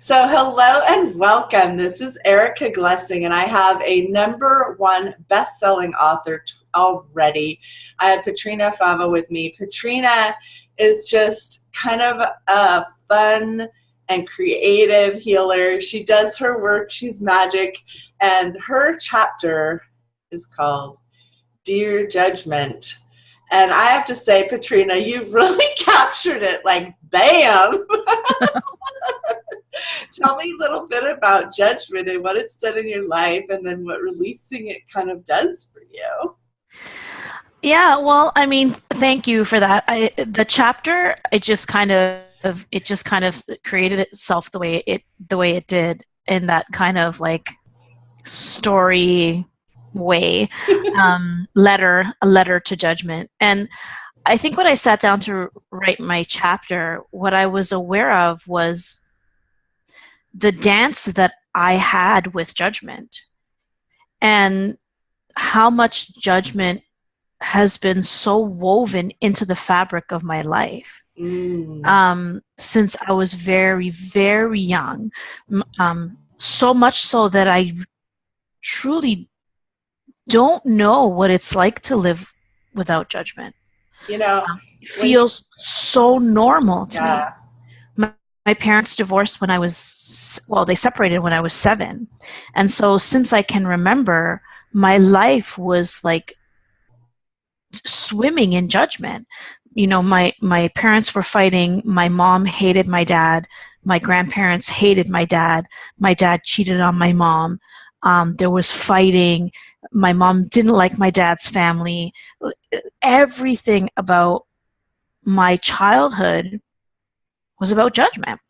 So, hello and welcome. This is Erica Glessing, and I have a #1 best-selling author already. I have Petrina Fava with me. Petrina is just kind of a fun and creative healer. She does her work. She's magic, and her chapter is called Dear Judgment. And I have to say, Petrina, you've really captured it like bam. Tell me a little bit about judgment and what it's done in your life, and then what releasing it kind of does for you. Yeah, well, I mean, thank you for that. The chapter, it just kind of created itself the way it did in that kind of like story way, a letter to judgment. And I think when I sat down to write my chapter, what I was aware of was the dance that I had with judgment and how much judgment has been so woven into the fabric of my life since I was very, very young. So much so that I truly don't know what it's like to live without judgment. You know, It when you, feels so normal to me. yeah, My parents divorced they separated when I was 7. And so since I can remember, my life was like swimming in judgment. You know, my parents were fighting. My mom hated my dad. My grandparents hated my dad. My dad cheated on my mom. There was fighting. My mom didn't like my dad's family. Everything about my childhood was about judgment.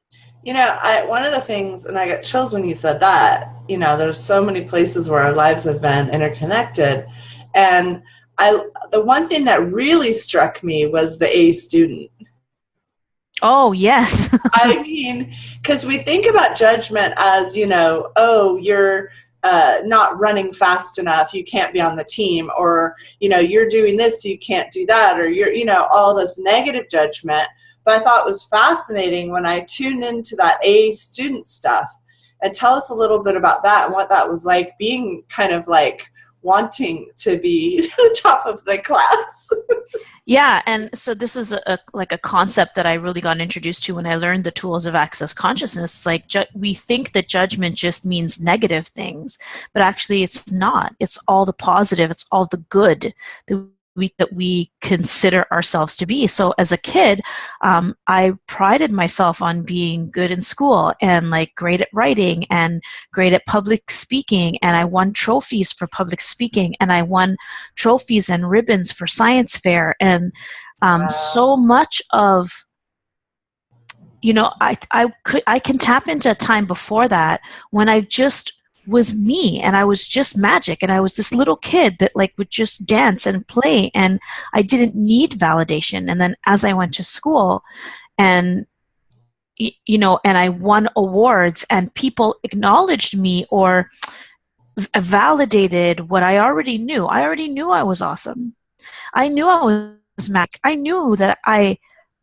one of the things, and I got chills when you said that. There's so many places where our lives have been interconnected, and the one thing that really struck me was the A student. Oh, yes. I mean, because we think about judgment as, oh, you're not running fast enough, you can't be on the team, or, you're doing this, so you can't do that, or you're, all this negative judgment. But I thought it was fascinating when I tuned into that A student stuff. And tell us a little bit about that and what that was like, being kind of like wanting to be the top of the class. Yeah, and so this is a concept that I really got introduced to when I learned the tools of access consciousness. It's like we think that judgment just means negative things, but actually it's not. It's all the positive. It's all the good that we consider ourselves to be. So as a kid, I prided myself on being good in school and like great at writing and great at public speaking. And I won trophies for public speaking, and I won trophies and ribbons for science fair. And Wow. so much of, I can tap into a time before that when I just was me and I was just magic, and I was this little kid that like would just dance and play, and I didn't need validation. And then as I went to school and and I won awards and people acknowledged me or validated what I already knew. I already knew I was awesome. I knew I was magic. I knew that I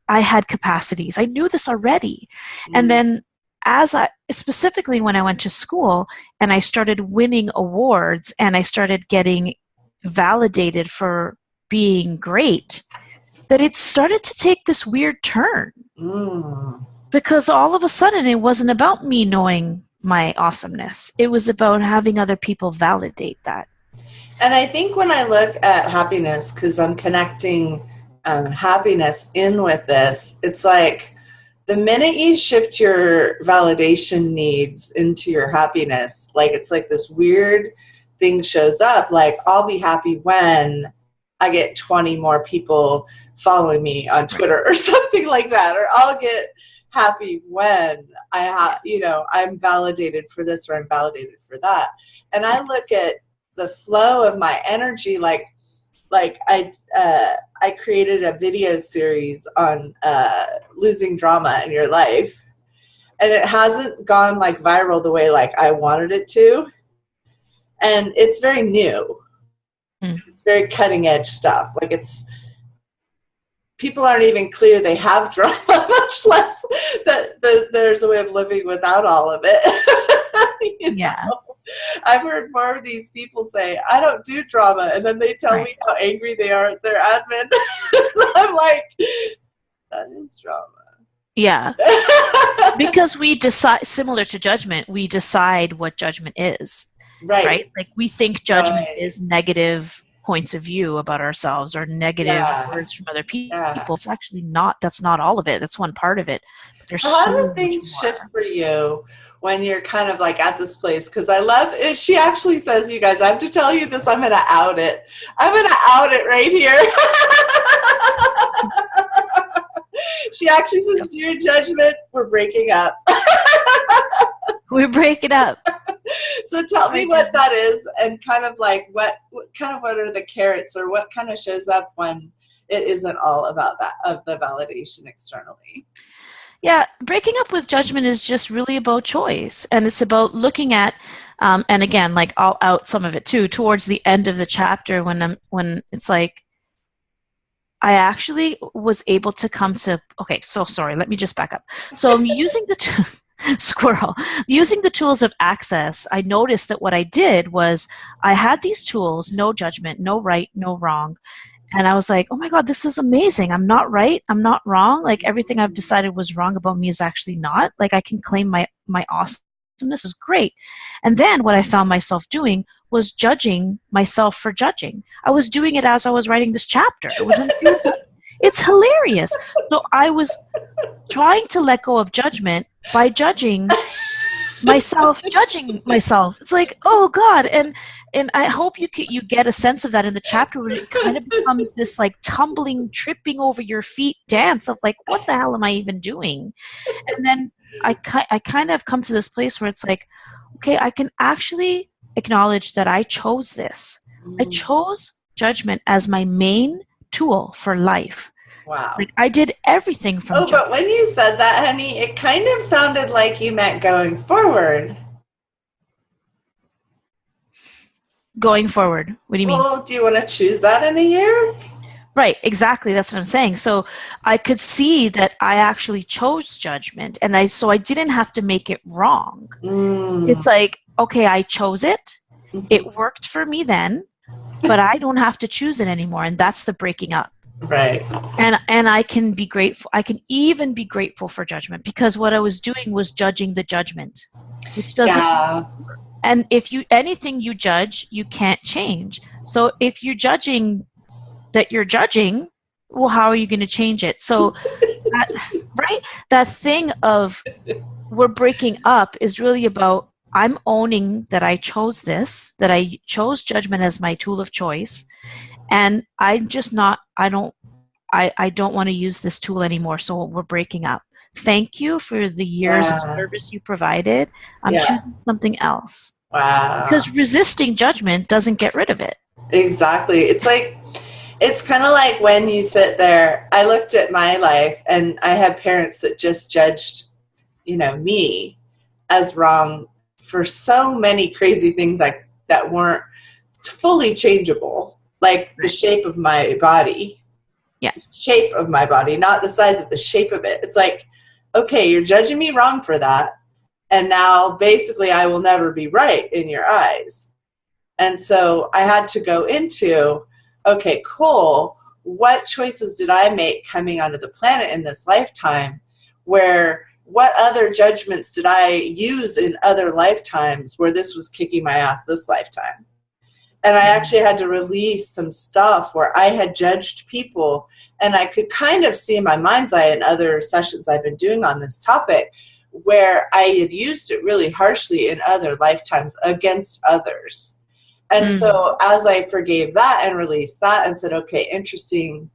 had capacities. I knew this already. And Mm. then specifically when I went to school and I started winning awards and I started getting validated for being great, that it started to take this weird turn, Mm. because all of a sudden it wasn't about me knowing my awesomeness. It was about having other people validate that. And I think when I look at happiness, because I'm connecting happiness in with this, it's like the minute you shift your validation needs into your happiness, like it's like this weird thing shows up. Like, I'll be happy when I get 20 more people following me on Right. Twitter or something like that, or I'll get happy when I'm validated for this or I'm validated for that. And I look at the flow of my energy, like I created a video series on losing drama in your life, and it hasn't gone like viral the way like I wanted it to, and it's very new. Mm. It's very cutting edge stuff. Like, people aren't even clear they have drama, much less that there's a way of living without all of it. Yeah. I've heard more of these people say, I don't do drama, and then they tell me how angry they are at their admin. I'm like, that is drama. Yeah. Because we decide, similar to judgment, we decide what judgment is. Right? Like we think judgment is negative points of view about ourselves or negative words from other people. It's actually not. That's not all of it. That's one part of it. But there's so how do things shift for you when you're kind of like at this place? Because I love it. She actually says, you guys, I have to tell you this. I'm going to out it. I'm going to out it right here. She actually says, dear judgment, we're breaking up. We're breaking up. So tell me what that is, and kind of like what are the carrots, or what kind of shows up when it isn't all about that, of the validation externally. Yeah, breaking up with judgment is just really about choice, and it's about looking at, and again, like I'll out some of it too towards the end of the chapter when it's like I actually was able to come to. Okay, so sorry, let me just back up. So I'm using the squirrel. Using the tools of access, I noticed that what I did was I had these tools, no judgment, no right, no wrong. And I was like, oh my God, this is amazing. I'm not right. I'm not wrong. Like everything I've decided was wrong about me is actually not. Like I can claim my awesomeness is great. And then what I found myself doing was judging myself for judging. I was doing it as I was writing this chapter. It's hilarious. So I was trying to let go of judgment by judging myself. It's like, oh God. And I hope you get a sense of that in the chapter, where it kind of becomes this like tumbling, tripping over your feet dance of like, what the hell am I even doing? And then I kind of come to this place where it's like, okay, I can actually acknowledge that I chose this. I chose judgment as my main tool for life. Wow. Like I did everything from judgment. But when you said that, honey, it kind of sounded like you meant going forward. Going forward? What do you mean? Well, do you want to choose that in a year? Right, exactly. That's what I'm saying. So I could see that I actually chose judgment, and so I didn't have to make it wrong. It's like, okay, I chose it. It worked for me then, but I don't have to choose it anymore, and that's the breaking up. Right. And I can be grateful. I can even be grateful for judgment, because what I was doing was judging the judgment, which doesn't. And if anything you judge, you can't change. So if you're judging that you're judging, well, how are you going to change it? So, that thing of we're breaking up is really about I'm owning that I chose this, that I chose judgment as my tool of choice, and I'm just not. I don't want to use this tool anymore. So we're breaking up. Thank you for the years of service you provided. I'm choosing something else. Wow. Because resisting judgment doesn't get rid of it. Exactly. It's kind of like when you sit there. I looked at my life, and I had parents that just judged, me as wrong for so many crazy things that weren't fully changeable, like the shape of my body. Yeah. Shape of my body, not the size of the shape of it. It's like, okay, you're judging me wrong for that. And now basically I will never be right in your eyes. And so I had to go into, okay, cool. What choices did I make coming onto the planet in this lifetime? What other judgments did I use in other lifetimes where this was kicking my ass this lifetime? And I actually had to release some stuff where I had judged people, and I could kind of see in my mind's eye in other sessions I've been doing on this topic where I had used it really harshly in other lifetimes against others. And so as I forgave that and released that and said, okay, interesting,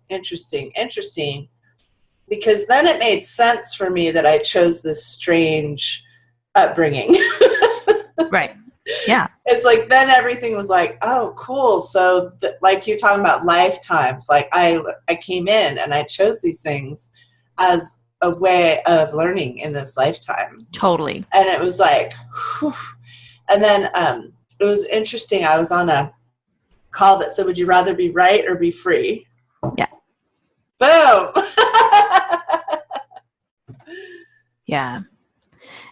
because then it made sense for me that I chose this strange upbringing. Right. Yeah. It's like then everything was like, oh, cool. So like you're talking about lifetimes, like I came in and I chose these things as a way of learning in this lifetime. Totally. And it was like, whew. And then it was interesting. I was on a call that said, would you rather be right or be free? Yeah. Boom. Yeah.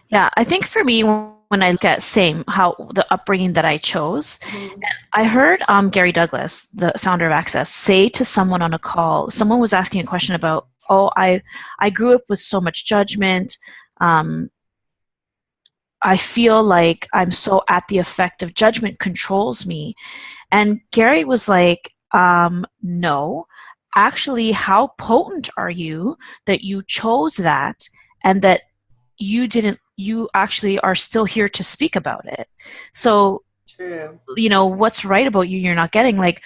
Yeah. I think for me, when I look at same how the upbringing that I chose, Mhm. I heard Gary Douglas, the founder of Access, say to someone on a call, someone was asking a question about, oh, I grew up with so much judgment. Um, I feel like I'm so at the effect of judgment controls me. And Gary was like, no, actually, how potent are you that you chose that and that you actually are still here to speak about it? So, True. what's right about you, you're not getting. Like,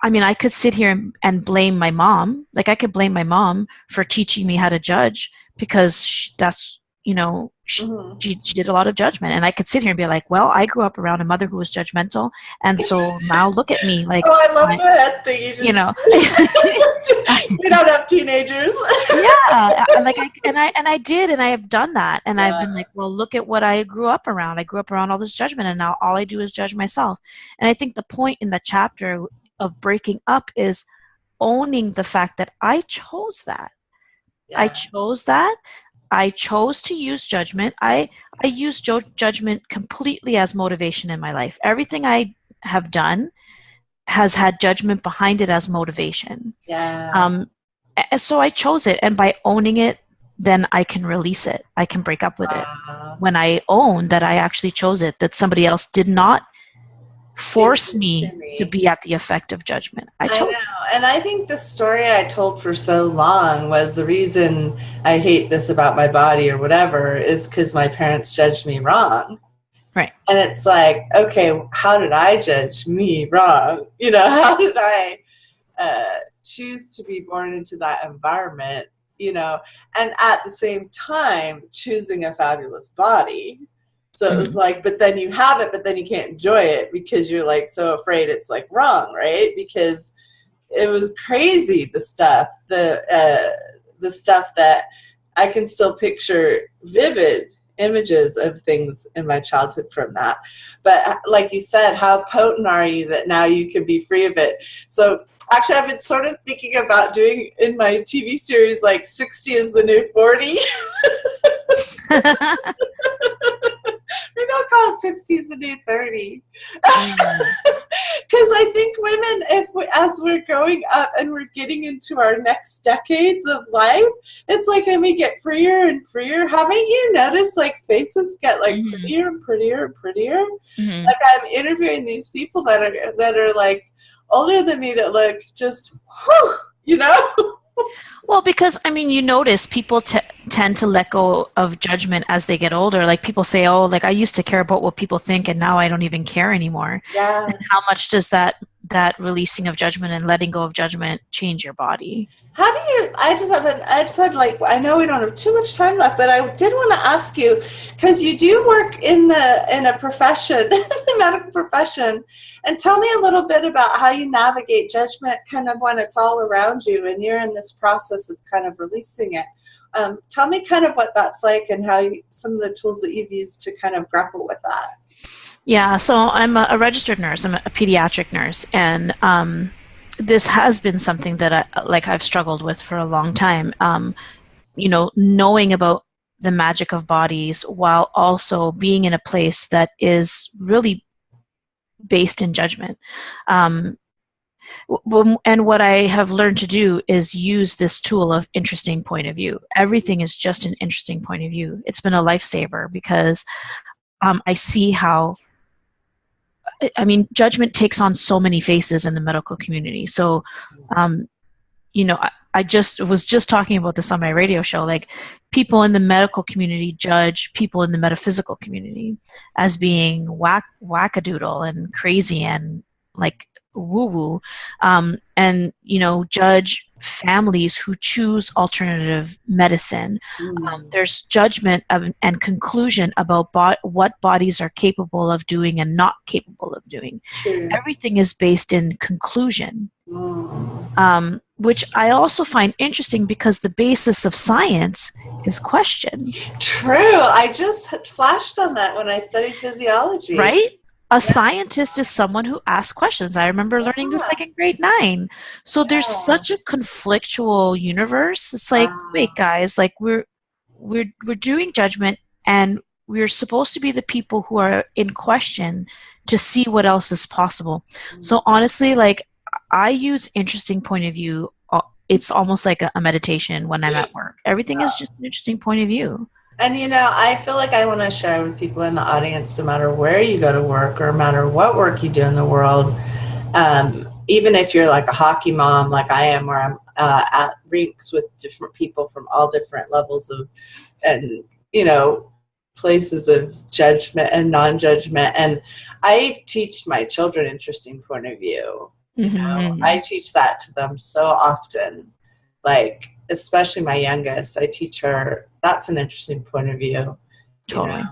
I mean, I could sit here and blame my mom. Like, I could blame my mom for teaching me how to judge because that's, Hmm. she did a lot of judgment. And I could sit here and be like, well, I grew up around a mother who was judgmental. And so now look at me. Like, Oh, I love I, the head thing. You you just know, we don't have teenagers. yeah, like I did, and I have done that, and I've Yeah, been like, well, look at what I grew up around. I grew up around all this judgment, and now all I do is judge myself. And I think the point in the chapter of breaking up is owning the fact that I chose that. I yeah. chose that. I chose to use judgment. I use judgment completely as motivation in my life. Everything I have done has had judgment behind it as motivation. Yeah. Um, so I chose it, and by owning it, then I can release it. I can break up with it. Wow. When I own that I actually chose it, that somebody else did not Give force it to me to me. be at the effect of judgment. I I chose know. And I think the story I told for so long was the reason I hate this about my body or whatever is because my parents judged me wrong. it. Right. And it's like, okay, how did I judge me wrong? How did I choose to be born into that environment, and at the same time choosing a fabulous body. So it was Mhm. like, but then you have it, but then you can't enjoy it because you're like so afraid it's like wrong, right? Because it was crazy, the stuff that I can still picture vivid images of things in my childhood from that. But like you said, how potent are you that now you can be free of it? So actually, I've been sort of thinking about doing in my TV series like 60 is the new 40. Maybe I'll call it 60 is the new 30. Mm. Because I think women, as we're growing up and we're getting into our next decades of life, it's like, and we get freer and freer. Haven't you noticed, like, faces get like Mhm. prettier and prettier and prettier? Mhm. Like, I'm interviewing these people that are like older than me that look just, whew, you know? Well, because I mean, you notice people tend to let go of judgment as they get older. Like people say, "Oh, like I used to care about what people think, and now I don't even care anymore." And Yeah. how much does that releasing of judgment and letting go of judgment change your body? How do you? I just had like, I know we don't have too much time left, but I did want to ask you because you do work in a profession, in the medical profession, and tell me a little bit about how you navigate judgment, kind of when it's all around you and you're in this process of kind of releasing it. Tell me kind of what that's like and some of the tools that you've used to kind of grapple with that. Yeah, so I'm a registered nurse. I'm a pediatric nurse, and this has been something that I've struggled with for a long time. Knowing about the magic of bodies while also being in a place that is really based in judgment. Um, and what I have learned to do is use this tool of interesting point of view. Everything is just an interesting point of view. It's been a lifesaver because I see how, I mean, judgment takes on so many faces in the medical community. So, um, I just was just talking about this on my radio show. Like, people in the medical community judge people in the metaphysical community as being wackadoodle and crazy and like woo woo, and judge families who choose alternative medicine. Mm, There's judgment and conclusion about what bodies are capable of doing and not capable of doing. true. Everything is based in conclusion, Mm. which I also find interesting because the basis of science is question, True. I just flashed on that when I studied physiology. right? A Yeah. scientist is someone who asks questions. I remember learning this like in grade 9. So there's Yeah. such a conflictual universe. It's like, wait, Wow. guys, like we're doing judgment, and we're supposed to be the people who are in question to see what else is possible. So honestly, like, I use interesting point of view. It's almost like a meditation when I'm at work. Everything is just an interesting point of view. And I feel like I want to share with people in the audience, no matter where you go to work or no matter what work you do in the world, even if you're like a hockey mom like I am, where I'm at rinks with different people from all different levels of, and places of judgment and non-judgment. And I teach my children interesting point of view. I teach that to them so often, like, especially my youngest. I teach her that's an interesting point of view. Totally.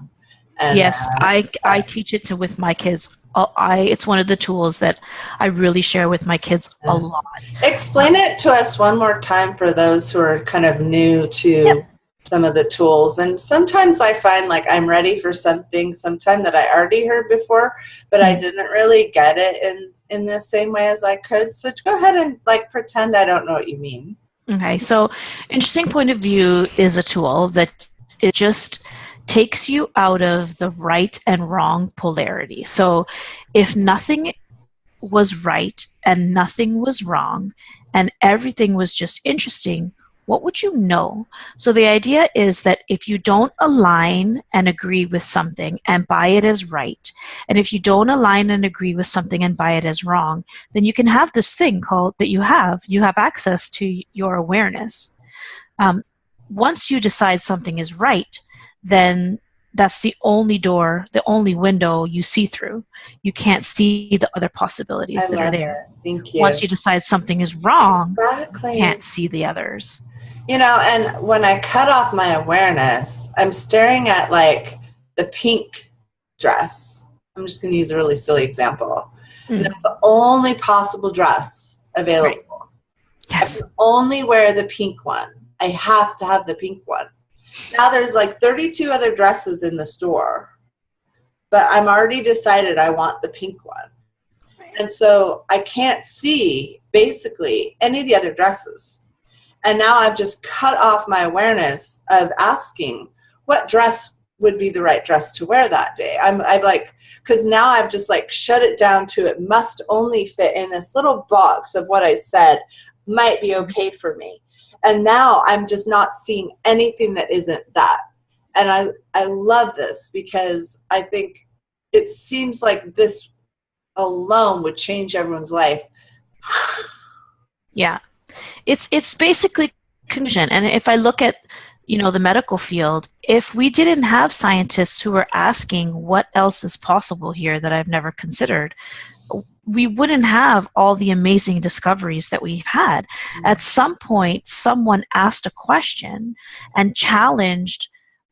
And, yes, I teach it with my kids. It's one of the tools that I really share with my kids a lot. Explain it to us one more time for those who are kind of new to some of the tools. And sometimes I find like I'm ready for something sometime that I already heard before, but I didn't really get it in the same way as I could. So go ahead and like pretend I don't know what you mean. Okay, so interesting point of view is a tool that it just takes you out of the right and wrong polarity. So if nothing was right and nothing was wrong and everything was just interesting, what would you know? So the idea is that if you don't align and agree with something and buy it as right, and if you don't align and agree with something and buy it as wrong, then you can have this thing called that you have access to your awareness. Once you decide something is right, then that's the only door, the only window you see through. You can't see the other possibilities that are there. Thank you. Once you decide something is wrong, exactly. You can't see the others. And when I cut off my awareness, I'm staring at like the pink dress. I'm just going to use a really silly example. And that's the only possible dress available. Right. Yes. I can only wear the pink one. I have to have the pink one. Now there's like 32 other dresses in the store, but I'm already decided I want the pink one. Right. And so I can't see basically any of the other dresses. And now I've just cut off my awareness of asking what dress would be the right dress to wear that day. I'm like, because now I've just like shut it down to it must only fit in this little box of what I said might be okay for me. And now I'm just not seeing anything that isn't that. And I love this because I think it seems like this alone would change everyone's life. Yeah. It's basically conclusion. And if I look at, the medical field, if we didn't have scientists who were asking what else is possible here that I've never considered, we wouldn't have all the amazing discoveries that we've had. At some point, someone asked a question and challenged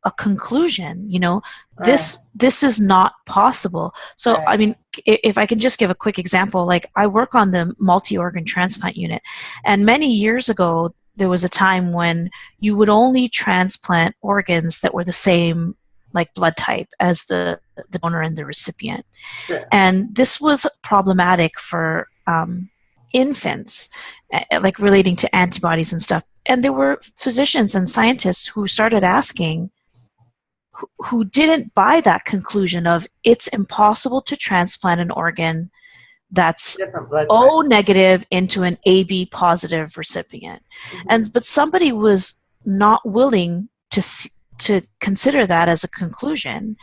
a conclusion, this is not possible. So, right. I mean, if I can just give a quick example, like I work on the multi-organ transplant unit, and many years ago, there was a time when you would only transplant organs that were the same, like blood type as the donor and the recipient. Sure. And this was problematic for infants, like relating to antibodies and stuff. And there were physicians and scientists who started asking, who didn't buy that conclusion of it's impossible to transplant an organ that's O negative into an AB positive recipient. But somebody was not willing to consider that as a conclusion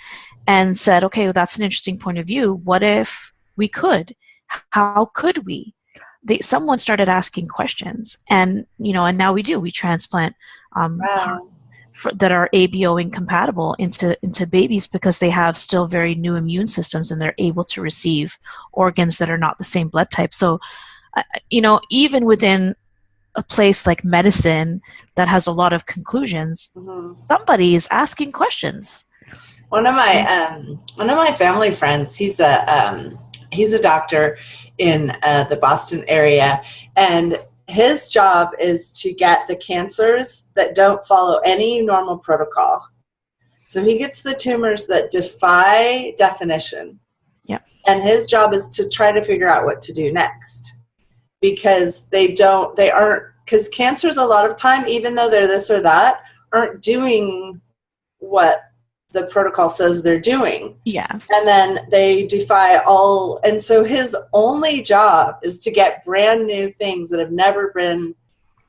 and said, okay, well, that's an interesting point of view. What if we could? How could we? Someone started asking questions, and and now we do. We transplant that are ABO incompatible into babies because they have still very new immune systems and they're able to receive organs that are not the same blood type. So, even within a place like medicine that has a lot of conclusions, somebody is asking questions. One of my family friends, he's a doctor in the Boston area, and his job is to get the cancers that don't follow any normal protocol. So he gets the tumors that defy definition. Yeah. And his job is to try to figure out what to do next. Because because cancers a lot of time, even though they're this or that, aren't doing what the protocol says they're doing. Yeah. And then they defy all. And so his only job is to get brand new things that have never been,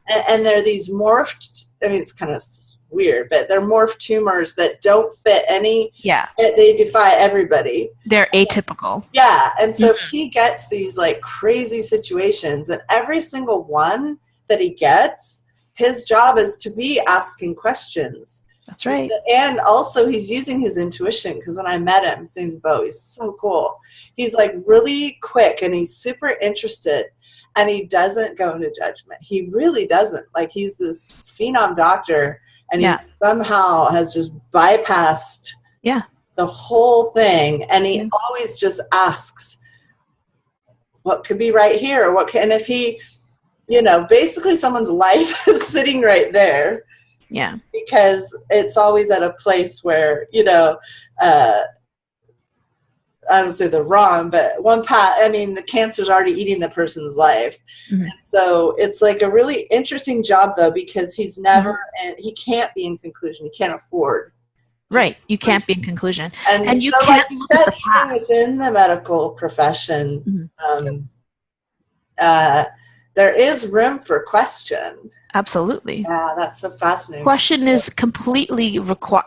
and they're these morphed, I mean, it's kind of weird, but they're morphed tumors that don't fit any. Yeah. They defy everybody. They're atypical. Yeah. And so he gets these like crazy situations, and every single one that he gets, his job is to be asking questions. That's right. And also he's using his intuition, because when I met him, his name's Bo, he's so cool. He's like really quick and he's super interested, and he doesn't go into judgment. He really doesn't. Like, he's this phenom doctor, and he somehow has just bypassed the whole thing. And he always just asks, what could be right here? And if he, basically someone's life is sitting right there. Yeah. Because it's always at a place where, I don't say they're wrong, but the cancer's already eating the person's life. Mm-hmm. And so it's like a really interesting job, though, because he's never, and he can't be in conclusion. He can't afford. Right. You can't be in conclusion. And you so, can't like you look said, at the even past. within the medical profession, there is room for question. Absolutely. Yeah, that's so fascinating. Question is completely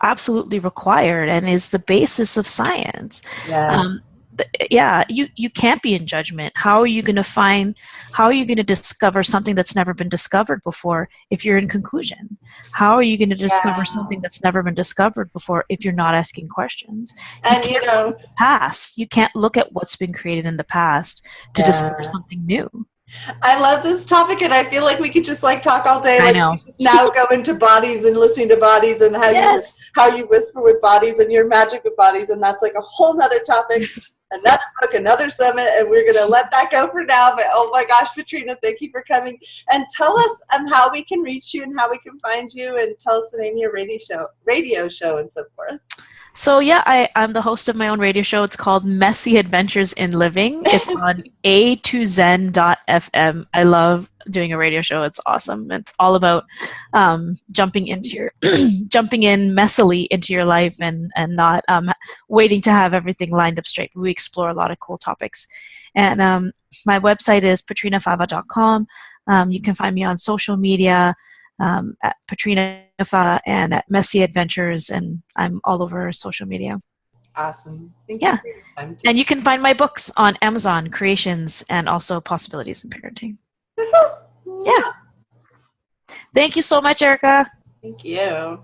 absolutely required, and is the basis of science. You can't be in judgment. How are you going to discover something that's never been discovered before if you're in conclusion? How are you going to discover something that's never been discovered before if you're not asking questions? And you can't look at what's been created in the past to discover something new. I love this topic, and I feel like we could just like talk all day. I know. We could just now go into bodies and listening to bodies, and how you whisper with bodies and your magic with bodies, and that's like a whole nother topic, another book, another summit, and we're gonna let that go for now. But oh my gosh, Petrina, thank you for coming, and tell us how we can reach you and how we can find you, and tell us the name of your radio show, and so forth. So I'm the host of my own radio show. It's called Messy Adventures in Living. It's on a2zen.fm. I love doing a radio show. It's awesome. It's all about jumping in messily into your life and not waiting to have everything lined up straight. We explore a lot of cool topics. And my website is petrinafava.com. You can find me on social media at Petrina and at Messy Adventures, and I'm all over social media. Awesome. Thank you for your time too. And you can find my books on Amazon, Creations, and also Possibilities in Parenting. Yeah. Thank you so much, Erica. Thank you.